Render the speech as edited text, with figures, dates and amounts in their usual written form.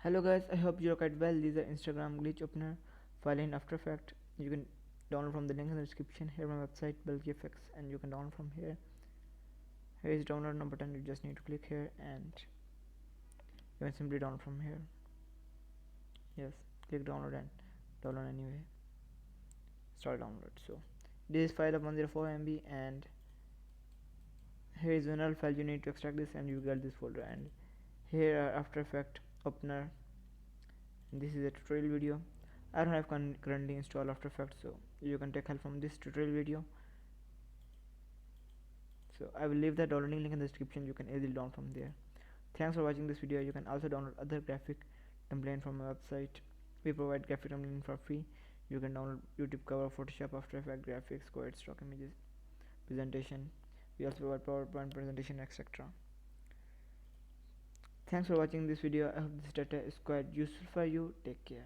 Hello guys, I hope you're quite well. These are Instagram glitch opener file in After Effects. You can download from the link in the description. Here my website BulkyFX, and you can download from here. Here is download now button. You just need to click here and you can simply download from here. Yes, click download and download anyway. Start download. So this is file of 104 MB, and here is another file. You need to extract this and you get this folder, and here are After Effects opener. This is a tutorial video. I don't have currently installed After Effects, so you can take help from this tutorial video. So I will leave the downloading link in the description. You can easily download from there. Thanks for watching this video. You can also download other graphic templates from my website. We provide graphic templates for free. You can download YouTube cover, Photoshop, After Effects, graphics, code, stock images, presentation. We also provide PowerPoint presentation, etc. Thanks for watching this video. I hope this data is quite useful for you. Take care.